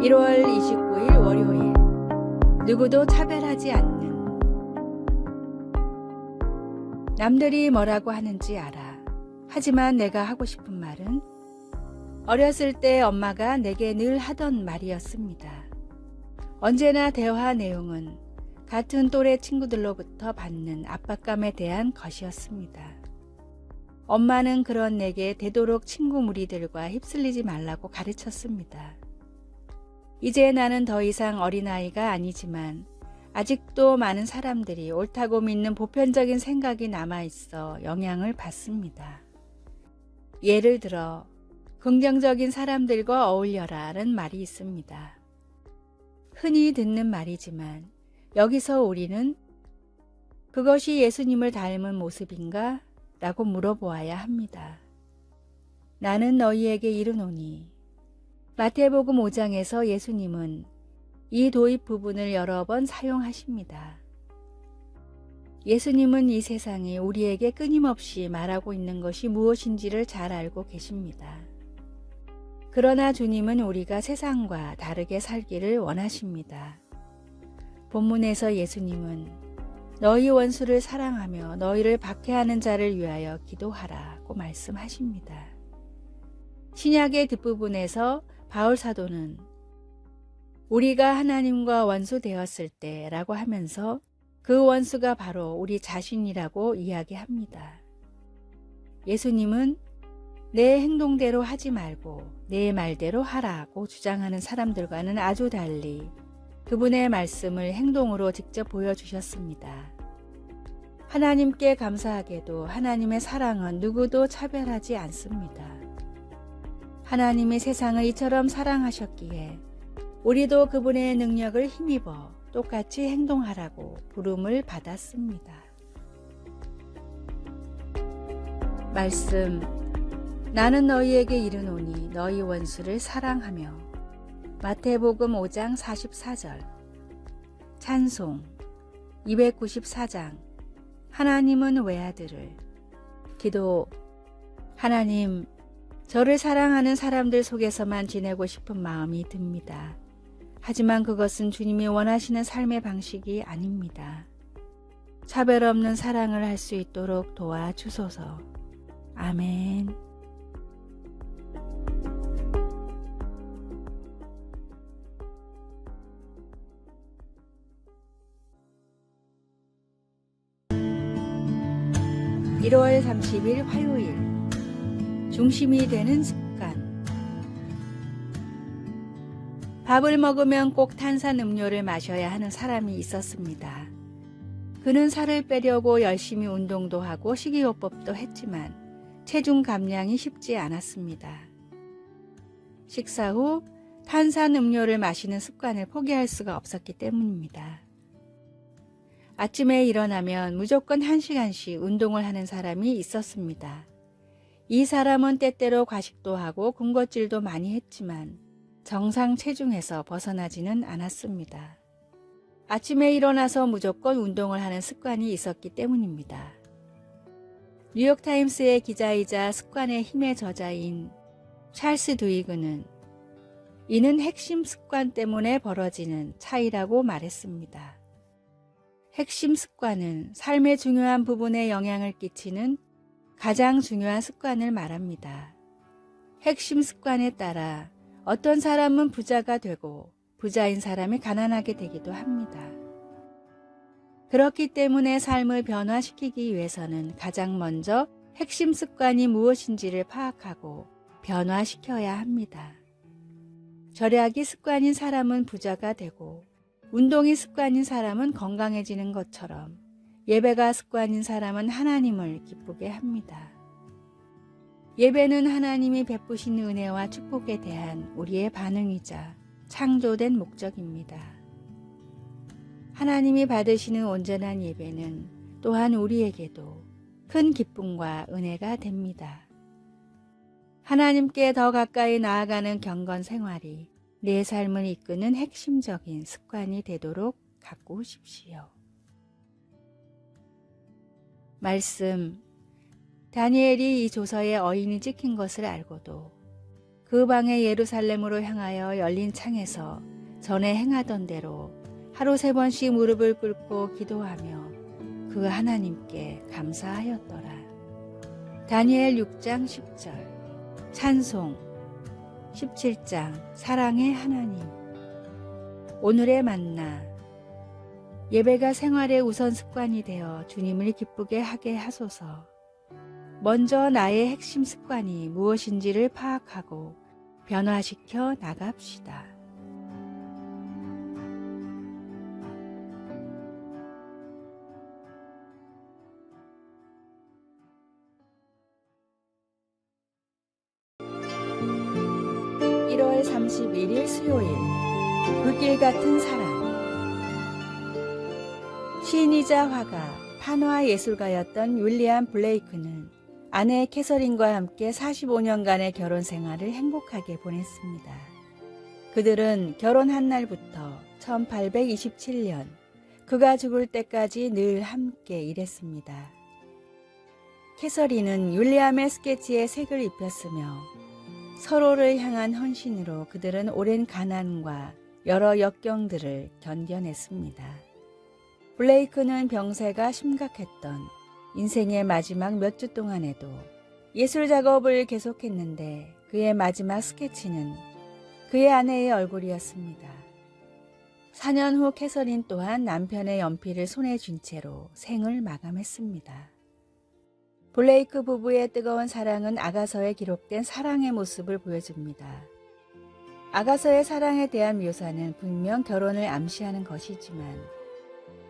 1월 29일 월요일. 누구도 차별하지 않는. 남들이 뭐라고 하는지 알아. 하지만 내가 하고 싶은 말은 어렸을 때 엄마가 내게 늘 하던 말이었습니다. 언제나 대화 내용은 같은 또래 친구들로부터 받는 압박감에 대한 것이었습니다. 엄마는 그런 내게 되도록 친구 무리들과 휩쓸리지 말라고 가르쳤습니다. 이제 나는 더 이상 어린아이가 아니지만 아직도 많은 사람들이 옳다고 믿는 보편적인 생각이 남아있어 영향을 받습니다. 예를 들어 긍정적인 사람들과 어울려라는 말이 있습니다. 흔히 듣는 말이지만 여기서 우리는 그것이 예수님을 닮은 모습인가? 라고 물어보아야 합니다. 나는 너희에게 이르노니 마태복음 5장에서 예수님은 이 도입 부분을 여러 번 사용하십니다. 예수님은 이 세상이 우리에게 끊임없이 말하고 있는 것이 무엇인지를 잘 알고 계십니다. 그러나 주님은 우리가 세상과 다르게 살기를 원하십니다. 본문에서 예수님은 너희 원수를 사랑하며 너희를 박해하는 자를 위하여 기도하라고 말씀하십니다. 신약의 뒷부분에서 바울 사도는 우리가 하나님과 원수 되었을 때라고 하면서 그 원수가 바로 우리 자신이라고 이야기합니다. 예수님은 내 행동대로 하지 말고 내 말대로 하라고 주장하는 사람들과는 아주 달리 그분의 말씀을 행동으로 직접 보여주셨습니다. 하나님께 감사하게도 하나님의 사랑은 누구도 차별하지 않습니다. 하나님이 세상을 이처럼 사랑하셨기에 우리도 그분의 능력을 힘입어 똑같이 행동하라고 부름을 받았습니다. 말씀. 나는 너희에게 이르노니 너희 원수를 사랑하며. 마태복음 5장 44절. 찬송 294장. 하나님은 외아들을. 기도. 하나님, 저를 사랑하는 사람들 속에서만 지내고 싶은 마음이 듭니다. 하지만 그것은 주님이 원하시는 삶의 방식이 아닙니다. 차별 없는 사랑을 할 수 있도록 도와주소서. 아멘. (1월 30일) 화요일. 중심이 되는 습관. 밥을 먹으면 꼭 탄산음료를 마셔야 하는 사람이 있었습니다. 그는 살을 빼려고 열심히 운동도 하고 식이요법도 했지만 체중 감량이 쉽지 않았습니다. 식사 후 탄산음료를 마시는 습관을 포기할 수가 없었기 때문입니다. 아침에 일어나면 무조건 1시간씩 운동을 하는 사람이 있었습니다. 이 사람은 때때로 과식도 하고 군것질도 많이 했지만 정상 체중에서 벗어나지는 않았습니다. 아침에 일어나서 무조건 운동을 하는 습관이 있었기 때문입니다. 뉴욕타임스의 기자이자 습관의 힘의 저자인 찰스 두이그는 이는 핵심 습관 때문에 벌어지는 차이라고 말했습니다. 핵심 습관은 삶의 중요한 부분에 영향을 끼치는 가장 중요한 습관을 말합니다. 핵심 습관에 따라 어떤 사람은 부자가 되고 부자인 사람이 가난하게 되기도 합니다. 그렇기 때문에 삶을 변화시키기 위해서는 가장 먼저 핵심 습관이 무엇인지를 파악하고 변화시켜야 합니다. 절약이 습관인 사람은 부자가 되고 운동이 습관인 사람은 건강해지는 것처럼 예배가 습관인 사람은 하나님을 기쁘게 합니다. 예배는 하나님이 베푸신 은혜와 축복에 대한 우리의 반응이자 창조된 목적입니다. 하나님이 받으시는 온전한 예배는 또한 우리에게도 큰 기쁨과 은혜가 됩니다. 하나님께 더 가까이 나아가는 경건 생활이 내 삶을 이끄는 핵심적인 습관이 되도록 가꾸십시오. 말씀. 다니엘이 이 조서에 어인이 찍힌 것을 알고도 그 방에 예루살렘으로 향하여 열린 창에서 전에 행하던 대로 하루 3번씩 무릎을 꿇고 기도하며 그 하나님께 감사하였더라. 다니엘 6장 10절. 찬송 17장 사랑의 하나님. 오늘의 만나. 예배가 생활의 우선 습관이 되어 주님을 기쁘게 하게 하소서. 먼저 나의 핵심 습관이 무엇인지를 파악하고 변화시켜 나갑시다. (1월 31일) 수요일. 불길 같은 사랑. 시인이자 화가, 판화 예술가였던 윌리엄 블레이크는 아내 캐서린과 함께 45년간의 결혼 생활을 행복하게 보냈습니다. 그들은 결혼한 날부터 1827년 그가 죽을 때까지 늘 함께 일했습니다. 캐서린은 윌리엄의 스케치에 색을 입혔으며 서로를 향한 헌신으로 그들은 오랜 가난과 여러 역경들을 견뎌냈습니다. 블레이크는 병세가 심각했던 인생의 마지막 몇 주 동안에도 예술 작업을 계속했는데 그의 마지막 스케치는 그의 아내의 얼굴이었습니다. 4년 후 캐서린 또한 남편의 연필을 손에 쥔 채로 생을 마감했습니다. 블레이크 부부의 뜨거운 사랑은 아가서에 기록된 사랑의 모습을 보여줍니다. 아가서의 사랑에 대한 묘사는 분명 결혼을 암시하는 것이지만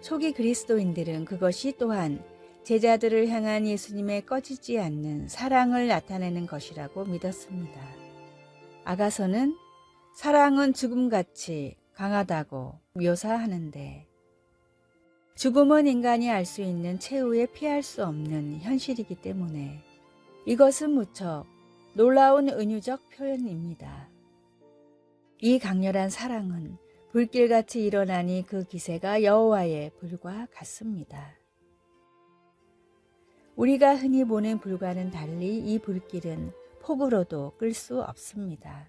초기 그리스도인들은 그것이 또한 제자들을 향한 예수님의 꺼지지 않는 사랑을 나타내는 것이라고 믿었습니다. 아가서는 사랑은 죽음같이 강하다고 묘사하는데 죽음은 인간이 알 수 있는 최후의 피할 수 없는 현실이기 때문에 이것은 무척 놀라운 은유적 표현입니다. 이 강렬한 사랑은 불길같이 일어나니 그 기세가 여호와의 불과 같습니다. 우리가 흔히 보는 불과는 달리 이 불길은 폭우로도 끌 수 없습니다.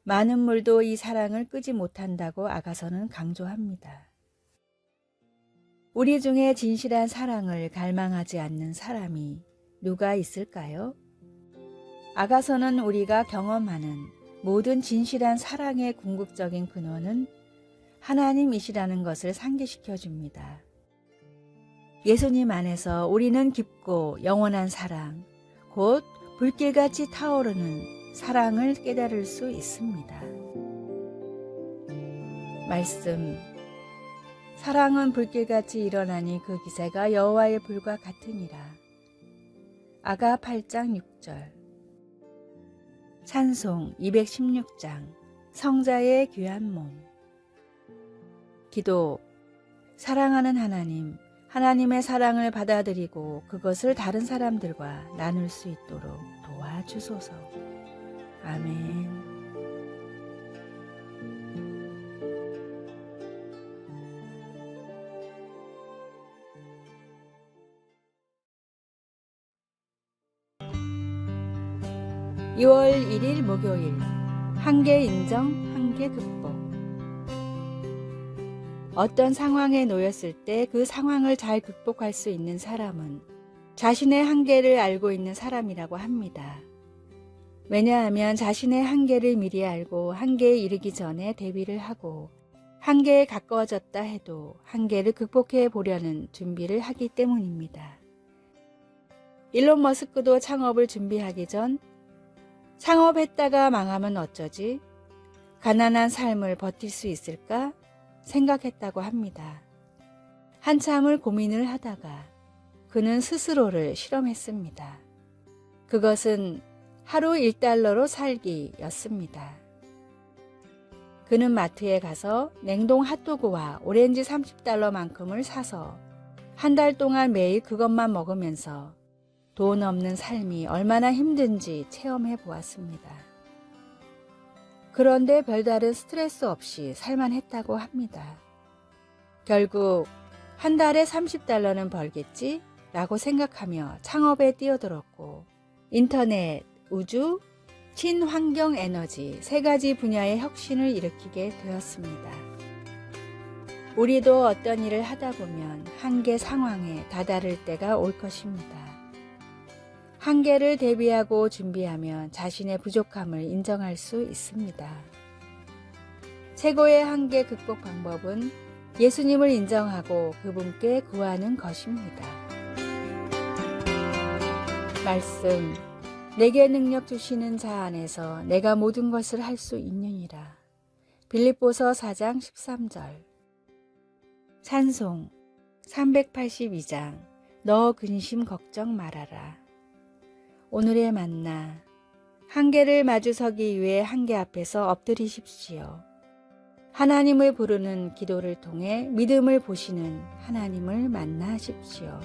많은 물도 이 사랑을 끄지 못한다고 아가서는 강조합니다. 우리 중에 진실한 사랑을 갈망하지 않는 사람이 누가 있을까요? 아가서는 우리가 경험하는 모든 진실한 사랑의 궁극적인 근원은 하나님이시라는 것을 상기시켜 줍니다. 예수님 안에서 우리는 깊고 영원한 사랑, 곧 불길같이 타오르는 사랑을 깨달을 수 있습니다. 말씀. 사랑은 불길같이 일어나니 그 기세가 여호와의 불과 같으니라. 아가 8장 6절. 찬송 216장. 성자의 귀한 몸. 기도. 사랑하는 하나님, 하나님의 사랑을 받아들이고 그것을 다른 사람들과 나눌 수 있도록 도와주소서. 아멘. (2월 1일) 목요일. 한계 인정, 한계 극복. 어떤 상황에 놓였을 때 그 상황을 잘 극복할 수 있는 사람은 자신의 한계를 알고 있는 사람이라고 합니다. 왜냐하면 자신의 한계를 미리 알고 한계에 이르기 전에 대비를 하고 한계에 가까워졌다 해도 한계를 극복해 보려는 준비를 하기 때문입니다. 일론 머스크도 창업을 준비하기 전 창업했다가 망하면 어쩌지? 가난한 삶을 버틸 수 있을까? 생각했다고 합니다. 한참을 고민을 하다가 그는 스스로를 실험했습니다. 그것은 하루 1달러로 살기였습니다. 그는 마트에 가서 냉동 핫도그와 오렌지 30달러만큼을 사서 한 달 동안 매일 그것만 먹으면서 돈 없는 삶이 얼마나 힘든지 체험해 보았습니다. 그런데 별다른 스트레스 없이 살만했다고 합니다. 결국 한 달에 $30는 벌겠지? 라고 생각하며 창업에 뛰어들었고 인터넷, 우주, 친환경 에너지 3가지 분야의 혁신을 일으키게 되었습니다. 우리도 어떤 일을 하다 보면 한계 상황에 다다를 때가 올 것입니다. 한계를 대비하고 준비하면 자신의 부족함을 인정할 수 있습니다. 최고의 한계 극복 방법은 예수님을 인정하고 그분께 구하는 것입니다. 말씀, 내게 능력 주시는 자 안에서 내가 모든 것을 할 수 있느니라. 빌립보서 4장 13절. 찬송 382장 너 근심 걱정 말아라. 오늘의 만나, 한계를 마주서기 위해 한계 앞에서 엎드리십시오. 하나님을 부르는 기도를 통해 믿음을 보시는 하나님을 만나십시오.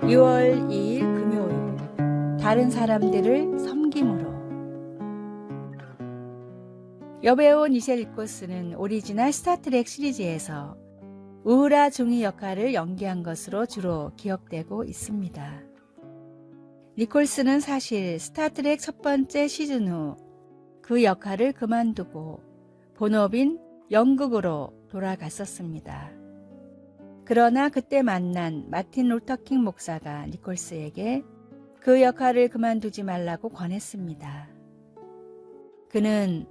(6월 2일) 금요일 다른 사람들을 섬김으로. 여배우 니셸 니콜슨은 오리지널 스타트렉 시리즈에서 우후라 중이 역할을 연기한 것으로 주로 기억되고 있습니다. 니콜슨은 사실 스타트렉 첫 번째 시즌 후 그 역할을 그만두고 본업인 영국으로 돌아갔었습니다. 그러나 그때 만난 마틴 루터킹 목사가 니콜스에게 그 역할을 그만두지 말라고 권했습니다. 그는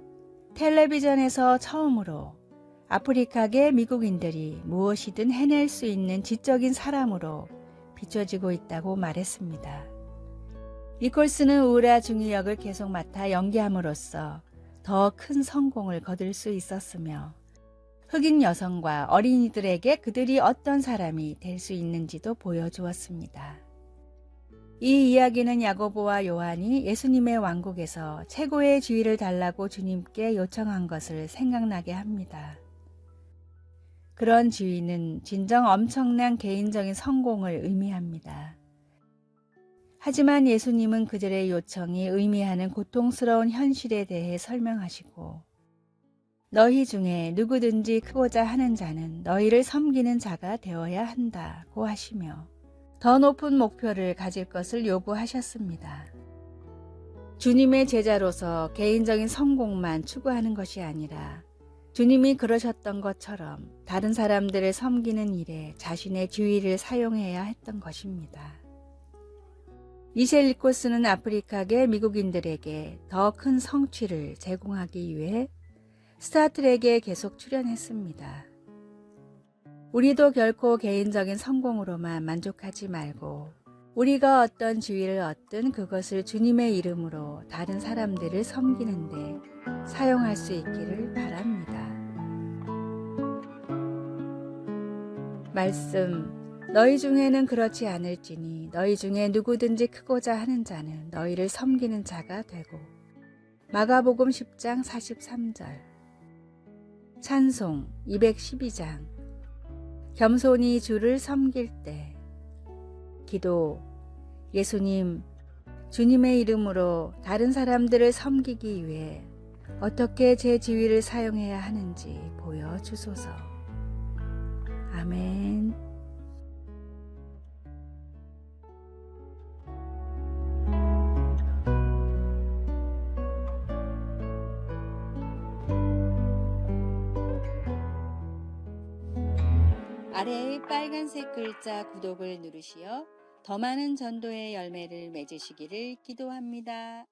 텔레비전에서 처음으로 아프리카계 미국인들이 무엇이든 해낼 수 있는 지적인 사람으로 비춰지고 있다고 말했습니다. 니콜스는 우라 중이 역을 계속 맡아 연기함으로써 더 큰 성공을 거둘 수 있었으며 흑인 여성과 어린이들에게 그들이 어떤 사람이 될 수 있는지도 보여주었습니다. 이 이야기는 야고보와 요한이 예수님의 왕국에서 최고의 지위를 달라고 주님께 요청한 것을 생각나게 합니다. 그런 지위는 진정 엄청난 개인적인 성공을 의미합니다. 하지만 예수님은 그들의 요청이 의미하는 고통스러운 현실에 대해 설명하시고 너희 중에 누구든지 크고자 하는 자는 너희를 섬기는 자가 되어야 한다고 하시며 더 높은 목표를 가질 것을 요구하셨습니다. 주님의 제자로서 개인적인 성공만 추구하는 것이 아니라 주님이 그러셨던 것처럼 다른 사람들을 섬기는 일에 자신의 지위를 사용해야 했던 것입니다. 니셸 니콜슨은 아프리카계 미국인들에게 더 큰 성취를 제공하기 위해 스타트rek에 계속 출연했습니다. 우리도 결코 개인적인 성공으로만 만족하지 말고 우리가 어떤 지위를 얻든 그것을 주님의 이름으로 다른 사람들을 섬기는 데 사용할 수 있기를 바랍니다. 말씀, 너희 중에는 그렇지 않을지니 너희 중에 누구든지 크고자 하는 자는 너희를 섬기는 자가 되고. 마가복음 10장 43절. 찬송 212장 겸손히 주를 섬길 때. 기도, 예수님, 주님의 이름으로 다른 사람들을 섬기기 위해 어떻게 제 지위를 사용해야 하는지 보여주소서. 아멘. 아래의 빨간색 글자 구독을 누르시어 더 많은 전도의 열매를 맺으시기를 기도합니다.